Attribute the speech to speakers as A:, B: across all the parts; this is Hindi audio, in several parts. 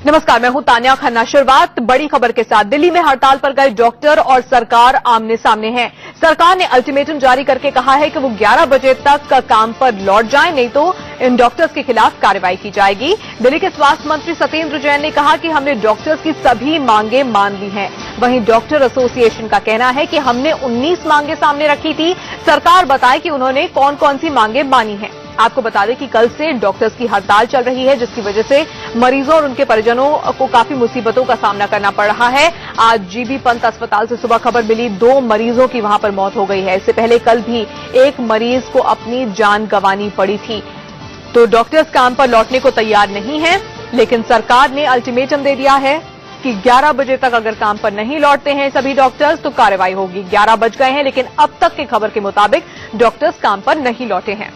A: नमस्कार, मैं हूं तान्या खन्ना। शुरुआत बड़ी खबर के साथ। दिल्ली में हड़ताल पर गए डॉक्टर और सरकार आमने सामने हैं। सरकार ने अल्टीमेटम जारी करके कहा है कि वो 11 बजे तक काम पर लौट जाएं, नहीं तो इन डॉक्टर्स के खिलाफ कार्रवाई की जाएगी। दिल्ली के स्वास्थ्य मंत्री सत्येंद्र जैन ने कहा कि हमने डॉक्टर्स की सभी मांगे मान ली हैं। वहीं डॉक्टर एसोसिएशन का कहना है कि हमने 19 मांगे सामने रखी थी। सरकार बताए कि उन्होंने कौन कौन सी मांगे मानी हैं। आपको बता दें कि कल से डॉक्टर्स की हड़ताल चल रही है, जिसकी वजह से मरीजों और उनके परिजनों को काफी मुसीबतों का सामना करना पड़ रहा है। आज जीबी पंत अस्पताल से सुबह खबर मिली, 2 मरीजों की वहां पर मौत हो गई है। इससे पहले कल भी एक मरीज को अपनी जान गंवानी पड़ी थी। तो डॉक्टर्स काम पर लौटने को तैयार नहीं है, लेकिन सरकार ने अल्टीमेटम दे दिया है कि 11 बजे तक अगर काम पर नहीं लौटते हैं सभी डॉक्टर्स तो कार्रवाई होगी। 11 बज गए हैं, लेकिन अब तक की खबर के मुताबिक डॉक्टर्स काम पर नहीं लौटे हैं।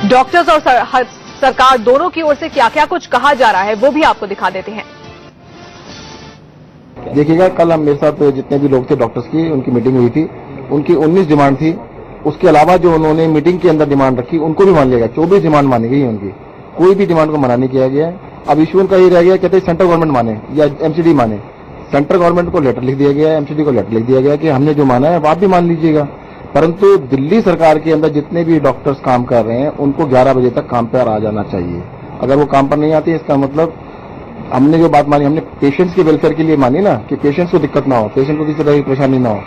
A: डॉक्टर्स और सरकार दोनों की ओर से क्या क्या कुछ कहा जा रहा है वो भी आपको दिखा देते हैं।
B: देखिएगा, कल हम मेरे साथ जितने भी लोग थे डॉक्टर्स की, उनकी मीटिंग हुई थी। उनकी 19 डिमांड थी। उसके अलावा जो उन्होंने मीटिंग के अंदर डिमांड रखी उनको भी मान लिया गया। 24 डिमांड मानी गई है उनकी, कोई भी डिमांड को मना नहीं किया गया। अब इशू उनका ये रह गया, कहते सेंट्रल गवर्नमेंट माने या एमसीडी माने। सेंट्रल गवर्नमेंट को लेटर लिख दिया गया है, एमसीडी को लेटर लिख दिया गया कि हमने जो माना है आप भी मान लीजिएगा। परंतु दिल्ली सरकार के अंदर जितने भी डॉक्टर्स काम कर रहे हैं उनको 11 बजे तक काम पर आ जाना चाहिए। अगर वो काम पर नहीं आते, इसका मतलब हमने जो बात मानी, हमने पेशेंट्स के वेलफेयर के लिए मानी ना, कि पेशेंट्स को दिक्कत ना हो, पेशेंट को किसी तरह की परेशानी ना हो।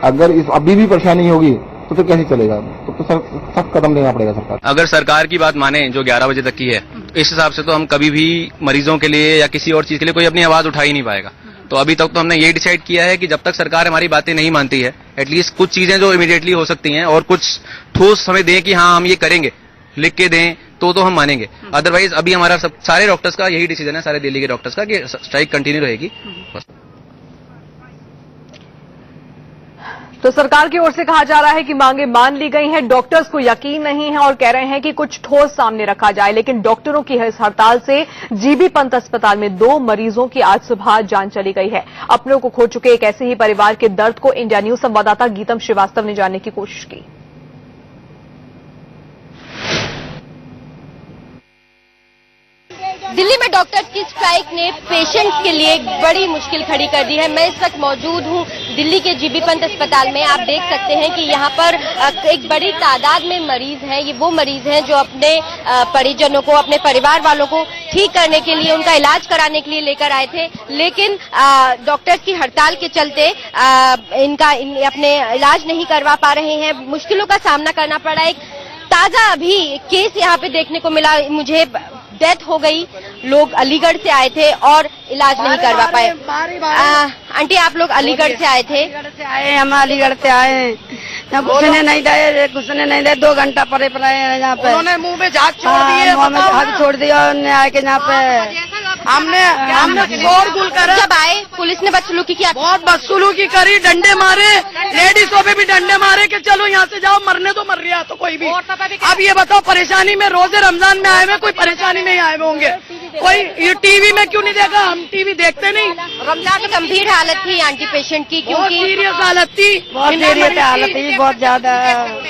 B: अगर इस अभी भी परेशानी होगी तो फिर कैसे चलेगा? तो सख्त कदम लेना पड़ेगा सरकार।
C: अगर सरकार की बात माने जो 11 बजे तक की है, इस हिसाब से तो हम कभी भी मरीजों के लिए या किसी और चीज के लिए कोई अपनी आवाज उठा ही नहीं पाएगा। तो अभी तक तो हमने ये डिसाइड किया है कि जब तक सरकार हमारी बातें नहीं मानती है, एटलीस्ट कुछ चीजें जो इमीडिएटली हो सकती हैं और कुछ ठोस हमें दें कि हाँ हम ये करेंगे, लिख के दें तो हम मानेंगे। अदरवाइज अभी हमारा सारे डॉक्टर्स का यही डिसीजन है, सारे दिल्ली के डॉक्टर्स का, कि स्ट्राइक कंटिन्यू रहेगी। बस।
A: तो सरकार की ओर से कहा जा रहा है कि मांगे मान ली गई हैं। डॉक्टर्स को यकीन नहीं है और कह रहे हैं कि कुछ ठोस सामने रखा जाए। लेकिन डॉक्टरों की इस हड़ताल से जीबी पंत अस्पताल में 2 मरीजों की आज सुबह जान चली गई है। अपनों को खो चुके एक ऐसे ही परिवार के दर्द को इंडिया न्यूज संवाददाता गीतम श्रीवास्तव ने जानने की कोशिश की।
D: दिल्ली में डॉक्टर्स की स्ट्राइक ने पेशेंट्स के लिए एक बड़ी मुश्किल खड़ी कर दी है। मैं इस वक्त मौजूद हूं दिल्ली के जीबी पंत अस्पताल में। आप देख सकते हैं कि यहाँ पर एक बड़ी तादाद में मरीज हैं। ये वो मरीज हैं जो अपने परिजनों को, अपने परिवार वालों को ठीक करने के लिए, उनका इलाज कराने के लिए लेकर आए थे। लेकिन डॉक्टर्स की हड़ताल के चलते अपने इलाज नहीं करवा पा रहे हैं, मुश्किलों का सामना करना पड़ा। एक ताजा अभी केस यहाँ पे देखने को मिला मुझे, डेथ हो गई। लोग अलीगढ़ से आए थे और इलाज नहीं करवा पाए। आंटी, आप लोग अलीगढ़ से आए थे?
E: हम अलीगढ़ से आए, घुसने नहीं दे, 2 घंटा परे हैं यहाँ पे। उन्होंने मुंह में झाग छोड़ दिए, मुंह में झाग छोड़ दिया न्याय के यहाँ पे। हमने शोर गुल करा।
D: जब आए पुलिस ने बदसलूकी किया,
E: बहुत बदसलूकी करी, डंडे मारे, लेडीजों पे भी डंडे मारे कि चलो यहाँ से जाओ, मरने तो मर रहा तो कोई भी। अब ये बताओ, परेशानी में रोजे रमजान में आए हुए, कोई परेशानी में आए हुए होंगे, कोई ये टीवी में क्यों नहीं देखा? हम टीवी देखते नहीं।
D: रमजान में गंभीर हालत थी आंटी पेशेंट की, क्योंकि
E: सीरियस हालत थी, बहुत सीरियस हालत थी, बहुत ज्यादा।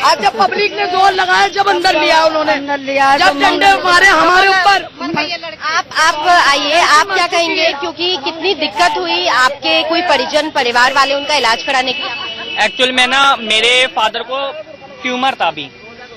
E: आज जब पब्लिक ने जोर लगाया, जब अंदर लिया उन्होंने, जब डंडे मारे हमारे ऊपर।
D: आप आइए, आप क्या कहेंगे? क्योंकि कितनी दिक्कत हुई आपके, कोई परिजन परिवार वाले उनका इलाज कराने के?
F: एक्चुअल में ना, मेरे फादर को ट्यूमर था अभी,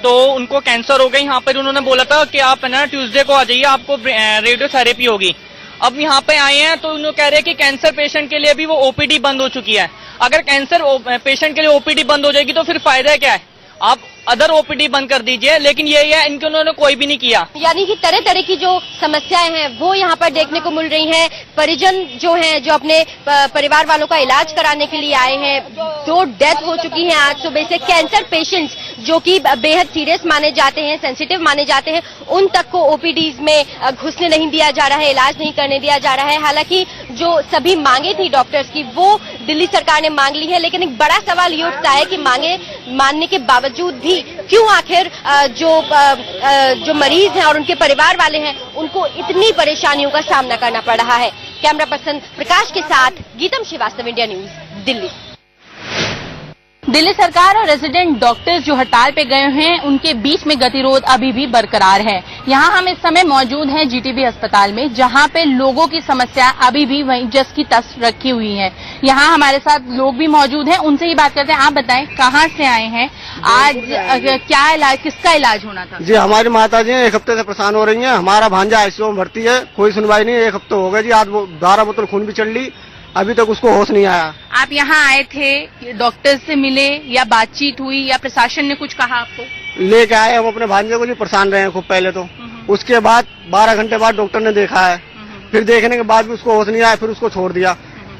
F: तो उनको कैंसर हो गई। यहाँ पर उन्होंने बोला था कि आप ना ट्यूसडे को आ जाइए, आपको रेडियोथेरेपी होगी। अब यहाँ पे आए हैं तो उन्होंने कह रहे हैं कि कैंसर पेशेंट के लिए भी वो ओपीडी बंद हो चुकी है। अगर कैंसर पेशेंट के लिए ओपीडी बंद हो जाएगी तो फिर फायदा क्या है? आप अदर ओपीडी बंद कर दीजिए, लेकिन ये है इनके उन्होंने कोई भी नहीं किया।
D: यानी कि तरह तरह की जो समस्याएं हैं वो यहाँ पर देखने को मिल रही हैं। परिजन जो हैं, जो अपने परिवार वालों का इलाज कराने के लिए आए हैं, 2 डेथ हो चुकी हैं आज सुबह से। कैंसर पेशेंट्स जो कि बेहद सीरियस माने जाते हैं, सेंसिटिव माने जाते हैं, उन तक को ओपीडीज में घुसने नहीं दिया जा रहा है, इलाज नहीं करने दिया जा रहा है। हालांकि जो सभी मांगे थी डॉक्टर्स की वो दिल्ली सरकार ने मांग ली है, लेकिन एक बड़ा सवाल ये उठता है कि मांगे मानने के बावजूद भी क्यों आखिर जो मरीज हैं और उनके परिवार वाले हैं उनको इतनी परेशानियों का सामना करना पड़ रहा है। कैमरा पर्सन प्रकाश के साथ गीतम श्रीवास्तव, इंडिया न्यूज, दिल्ली।
G: दिल्ली सरकार और रेजिडेंट डॉक्टर्स जो हड़ताल पे गए हैं उनके बीच में गतिरोध अभी भी बरकरार है। यहाँ हम इस समय मौजूद हैं जीटीबी अस्पताल में, जहाँ पे लोगों की समस्या अभी भी वहीं जस की तस रखी हुई है। यहाँ हमारे साथ लोग भी मौजूद हैं, उनसे ही बात करते हैं। आप बताएं कहाँ से आए हैं, आज क्या इलाज, किसका इलाज होना था?
H: जी हमारी माता जी 1 हफ्ते से परेशान हो रही हैं। हमारा भांजा आईसीयू में भर्ती है, कोई सुनवाई नहीं। 1 हफ्ते हो गए जी, आज 12 बोतल खून भी चढ़ ली, अभी तक उसको होश नहीं आया।
G: आप यहाँ आए थे, डॉक्टर से मिले या बातचीत हुई या प्रशासन ने कुछ कहा आपको?
H: लेके आए हम अपने भांजे को जी, परेशान रहे हैं खूब पहले तो। उसके बाद 12 घंटे बाद डॉक्टर ने देखा है, फिर देखने के बाद भी उसको होश नहीं आया, फिर उसको छोड़ दिया।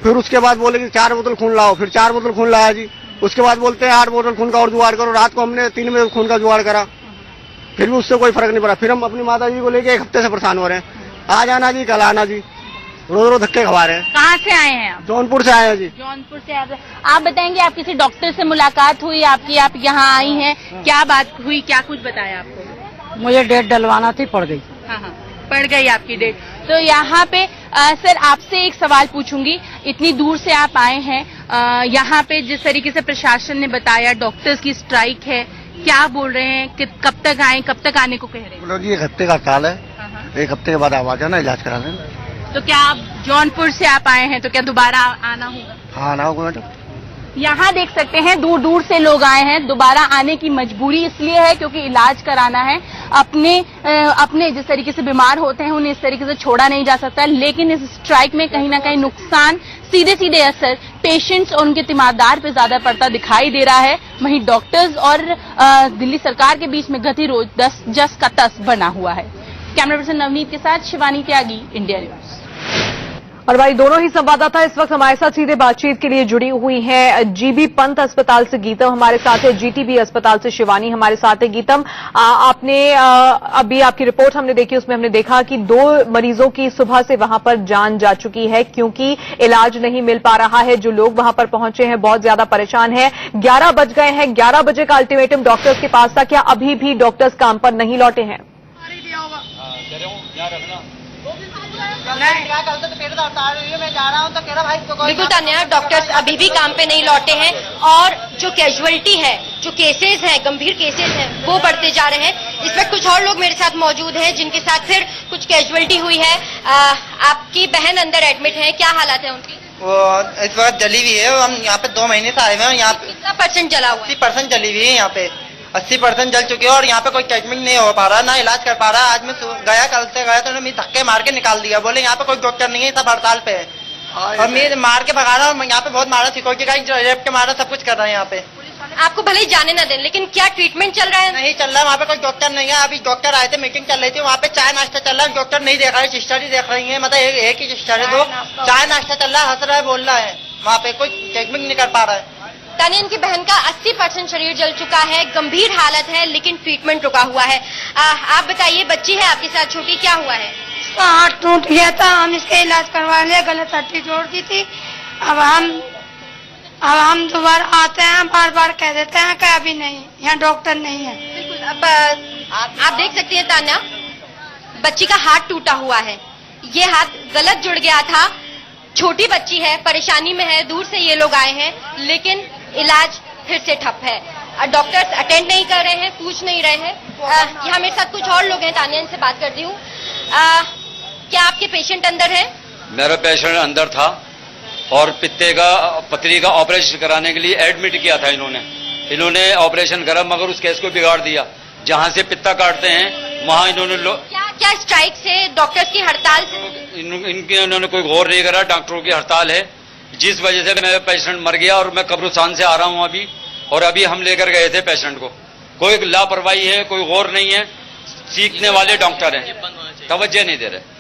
H: फिर उसके बाद बोले कि 4 बोतल खून लाओ, फिर 4 बोतल खून लाया जी। उसके बाद बोलते हैं 8 बोतल खून का और जुगाड़ करो। रात को हमने 3 बजे खून का जुगाड़ करा, फिर भी उससे कोई फर्क नहीं पड़ा। फिर हम अपनी माता जी को लेके 1 हफ्ते से परेशान हो रहे हैं। आज आना जी, कल आना जी, रोज रोज धक्के खवा रहे हैं।
G: कहाँ से आए हैं आप?
H: जौनपुर से आए हैं जी।
G: जौनपुर से आप बताएंगे, आप किसी डॉक्टर से मुलाकात हुई आपकी, आप यहाँ आई हैं, क्या बात हुई, क्या कुछ बताया आपको?
E: मुझे डेट डलवाना थी, पड़ गई।
G: हाँ, पड़ गई आपकी डेट। तो यहाँ पे सर आपसे एक सवाल पूछूंगी, इतनी दूर से आप आए हैं, यहाँ पे जिस तरीके से प्रशासन ने बताया डॉक्टर्स की स्ट्राइक है, क्या बोल रहे हैं कि कब तक आए, कब तक आने को कह रहे हैं?
H: बोलो जी 1 हफ्ते का हड़ताल है, 1 हफ्ते के बाद आवाज है ना, इलाज करा लेना।
G: तो क्या आप जौनपुर से आप आए हैं, तो क्या दोबारा आना होगा?
H: हाँ आना होगा मैडम।
G: यहाँ देख सकते हैं दूर दूर से लोग आए हैं। दोबारा आने की मजबूरी इसलिए है क्योंकि इलाज कराना है। अपने जिस तरीके से बीमार होते हैं उन्हें इस तरीके से छोड़ा नहीं जा सकता, लेकिन इस स्ट्राइक में कहीं ना कहीं नुकसान, सीधे सीधे असर पेशेंट्स और उनके तीमारदार पे ज्यादा पड़ता दिखाई दे रहा है। वहीं डॉक्टर्स और दिल्ली सरकार के बीच में गतिरोध जस का तस बना हुआ है। कैमरा पर्सन नवनीत के साथ शिवानी त्यागी, इंडिया न्यूज।
A: और भाई दोनों ही संवाददाता इस वक्त हमारे साथ सीधे बातचीत के लिए जुड़ी हुई हैं। जीबी पंत अस्पताल से गीतम हमारे साथ है, जीटीबी अस्पताल से शिवानी हमारे साथ है। गीतम, आपने अभी आपकी रिपोर्ट हमने देखी, उसमें हमने देखा कि 2 मरीजों की सुबह से वहां पर जान जा चुकी है क्योंकि इलाज नहीं मिल पा रहा है। जो लोग वहां पर पहुंचे हैं बहुत ज्यादा परेशान हैं। 11 बज गए हैं, 11 बजे का अल्टीमेटम डॉक्टर्स के पास था, क्या अभी भी डॉक्टर्स काम पर नहीं लौटे हैं?
D: बिल्कुल तान्या, डॉक्टर्स अभी भी काम पे नहीं लौटे हैं और जो कैजुअलिटी है, जो केसेस हैं, गंभीर केसेस हैं, वो बढ़ते जा रहे हैं। इस वक्त कुछ और लोग मेरे साथ मौजूद हैं जिनके साथ फिर कुछ कैजुअलिटी हुई है। आपकी बहन अंदर एडमिट है, क्या हालत है उनकी?
I: वो इस वक्त जली हुई है। हम यहाँ पे 2 महीने से आए हुए हैं। यहाँ पे
D: कितना % जला हुआ?
I: 80% जली हुई है। यहाँ पे 80% जल चुकी है और यहाँ पे कोई ट्रीटमेंट नहीं हो पा रहा, ना इलाज कर पा रहा। आज मैं गया, कल से गया तो उन्होंने धक्के मार के निकाल दिया, बोले यहाँ पे कोई डॉक्टर नहीं है, सब हड़ताल पे है। और मैं मार के भगा रहा हूँ, यहाँ पे बहुत मारा, सिक्योरिटी गार्ड रेप के मारा, सब कुछ कर रहा है यहाँ पे।
D: आपको भले ही जाने ना दें, लेकिन क्या ट्रीटमेंट चल रहा है?
I: नहीं चल रहा है, वहाँ पे कोई डॉक्टर नहीं है। अभी डॉक्टर आए थे, मीटिंग चल रही थी, वहाँ पे चाय नाश्ता चल रहा है, डॉक्टर नहीं देख रहा है, सिस्टर ही देख रही है। मतलब एक ही सिस्टर है, 2 चाय नाश्ता चल रहा है, हंस रहा है, बोल रहा है, वहाँ पे कोई ट्रीटमेंट नहीं कर पा रहा है।
D: तान्या, इनकी बहन का 80% शरीर जल चुका है, गंभीर हालत है, लेकिन ट्रीटमेंट रुका हुआ है। आप बताइए, बच्ची है आपके साथ छोटी, क्या हुआ है?
J: हाथ टूट गया था, हम इसका इलाज करवा लिया, गलत हड्डी जोड़ दी थी। अब हम दोबारा आते हैं, बार बार कह देते हैं कि अभी नहीं, यहाँ डॉक्टर नहीं है।
D: बिल्कुल, अब आप देख सकती हैं तान्या, बच्ची का हाथ टूटा हुआ है, ये हाथ गलत जुड़ गया था। छोटी बच्ची है, परेशानी में है, दूर से ये लोग आए हैं, लेकिन इलाज फिर से ठप है। डॉक्टर्स अटेंड नहीं कर रहे हैं, पूछ नहीं रहे हैं। यहाँ मेरे साथ कुछ और लोग हैं, तान्या इनसे बात करती हूँ। क्या आपके पेशेंट अंदर है?
K: मेरा पेशेंट अंदर था और पथरी का ऑपरेशन कराने के लिए एडमिट किया था। इन्होंने ऑपरेशन करा मगर उस केस को बिगाड़ दिया। जहाँ से पित्ता काटते हैं वहाँ इन्होंने
D: क्या स्ट्राइक से, डॉक्टर्स की हड़ताल से
K: इन्होंने कोई गौर नहीं करा। डॉक्टरों की हड़ताल है, जिस वजह से मेरा पेशेंट मर गया और मैं कब्रिस्तान से आ रहा हूँ अभी। और अभी हम लेकर गए थे पेशेंट को, कोई लापरवाही है, कोई गौर नहीं है। सीखने वाले डॉक्टर हैं, तवज्जो नहीं दे रहे।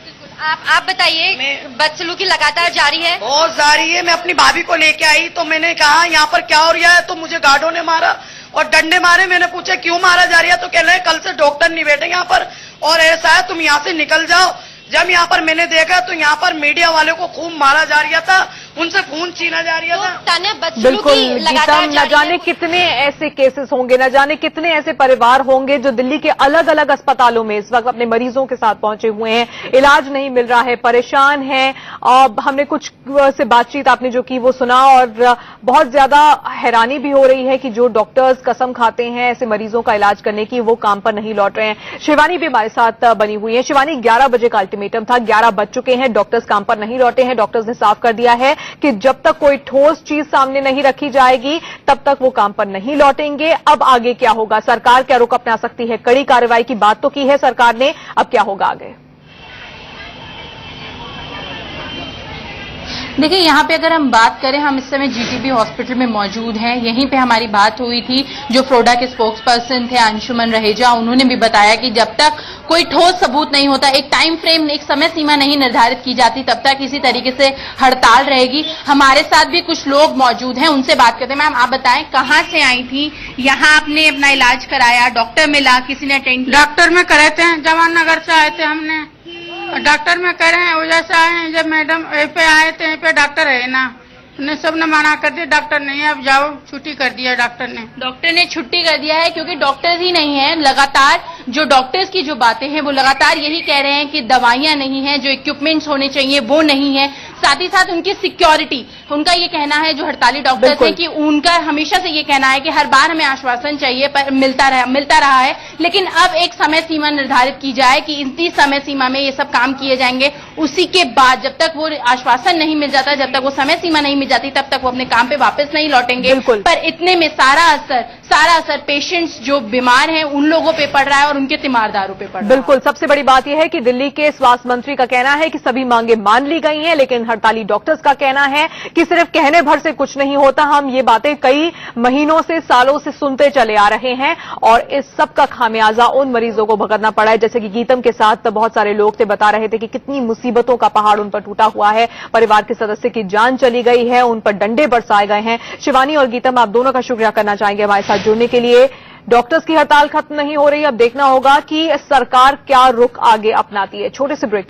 D: आप बताइए, बदसलूकी लगातार जारी है?
E: बहुत जारी है। मैं अपनी भाभी को लेके आई तो मैंने कहा यहाँ पर क्या हो रहा है, तो मुझे गार्डों ने मारा और डंडे मारे। मैंने पूछा क्यों मारा जा रहा है, तो कह रहे हैं कल से डॉक्टर नहीं बैठे यहाँ पर और ऐसा है, तुम यहाँ से निकल जाओ। जब यहाँ पर मैंने देखा तो यहाँ पर मीडिया वाले को खूब मारा जा रहा था उनसे खून छीना जा रहा था।
D: तान्या बच्चों
A: बिल्कुल
D: की लगातार
A: गीतम, न
D: जारी
A: जाने
D: है।
A: कितने ऐसे केसेस होंगे, न जाने कितने ऐसे परिवार होंगे जो दिल्ली के अलग अलग अस्पतालों में इस वक्त अपने मरीजों के साथ पहुंचे हुए हैं, इलाज नहीं मिल रहा है, परेशान हैं। हमने कुछ से बातचीत आपने जो की वो सुना और बहुत ज्यादा हैरानी भी हो रही है कि जो डॉक्टर्स कसम खाते हैं ऐसे मरीजों का इलाज करने की, वो काम पर नहीं लौट रहे हैं। शिवानी भी हमारे साथ बनी हुई है। शिवानी, 11 बजे का अल्टीमेटम था, 11 बज चुके हैं, डॉक्टर्स काम पर नहीं लौटे हैं। डॉक्टर्स ने साफ कर दिया है कि जब तक कोई ठोस चीज सामने नहीं रखी जाएगी तब तक वो काम पर नहीं लौटेंगे। अब आगे क्या होगा? सरकार क्या रुख अपना सकती है? कड़ी कार्रवाई की बात तो की है सरकार ने, अब क्या होगा आगे?
G: देखिए, यहाँ पे अगर हम बात करें, हम इस समय जीटीबी हॉस्पिटल में मौजूद हैं। यहीं पे हमारी बात हुई थी, जो फ्रोडा के स्पोक्स पर्सन थे अंशुमन रहेजा, उन्होंने भी बताया कि जब तक कोई ठोस सबूत नहीं होता, एक टाइम फ्रेम, एक समय सीमा नहीं निर्धारित की जाती, तब तक इसी तरीके से हड़ताल रहेगी। हमारे साथ भी कुछ लोग मौजूद हैं, उनसे बात करते हैं। मैम, आप बताएं, कहाँ से आई थी, यहाँ आपने अपना इलाज कराया, डॉक्टर मिला, किसी ने अटेंड किया?
J: डॉक्टर में करे थे, जवान नगर से आए थे हमने। डॉक्टर में करे हैं, वजह से आए हैं। जब मैडम यहीं पे आए थे, यहीं पे डॉक्टर है ना, उन्हें सब ने मना कर दिया, डॉक्टर नहीं है, अब जाओ, छुट्टी कर दिया डॉक्टर ने।
G: डॉक्टर ने छुट्टी कर दिया है क्योंकि डॉक्टर्स ही नहीं है। लगातार जो डॉक्टर्स की जो बातें हैं वो लगातार यही कह रहे हैं कि दवाइयां नहीं है, जो इक्विपमेंट्स होने चाहिए वो नहीं है, साथ ही साथ उनकी सिक्योरिटी, उनका ये कहना है, जो हड़ताली डॉक्टर्स हैं, कि उनका हमेशा से ये कहना है कि हर बार हमें आश्वासन चाहिए, पर मिलता रहा है, लेकिन अब एक समय सीमा निर्धारित की जाए कि इतनी समय सीमा में ये सब काम किए जाएंगे। उसी के बाद जब तक वो आश्वासन नहीं मिल जाता, जब तक वो समय सीमा नहीं मिल जाती, तब तक वो अपने काम पे वापस नहीं लौटेंगे। पर इतने में सारा असर पेशेंट्स जो बीमार हैं उन लोगों पे पड़ रहा है और उनके तीमारदारों पे पड़ रहा है।
A: बिल्कुल, सबसे बड़ी बात यह है कि दिल्ली के स्वास्थ्य मंत्री का कहना है कि सभी मांगे मान ली गई हैं, लेकिन हड़ताली डॉक्टर्स का कहना है कि सिर्फ कहने भर से कुछ नहीं होता। हम ये बातें कई महीनों से, सालों से सुनते चले आ रहे हैं और इस सब का खामियाजा उन मरीजों को भुगतना पड़ा है। जैसे कि गीतम के साथ बहुत सारे लोग थे, बता रहे थे कि कितनी मुसीबतों का पहाड़ उन पर टूटा हुआ है, परिवार के सदस्य की जान चली गई है, उन पर डंडे बरसाए गए हैं। शिवानी और गीतम, आप दोनों का शुक्रिया करना चाहेंगे हमारे साथ जुड़ने के लिए। डॉक्टर्स की हड़ताल खत्म नहीं हो रही, अब देखना होगा कि सरकार क्या रुख आगे अपनाती है। छोटे से ब्रेक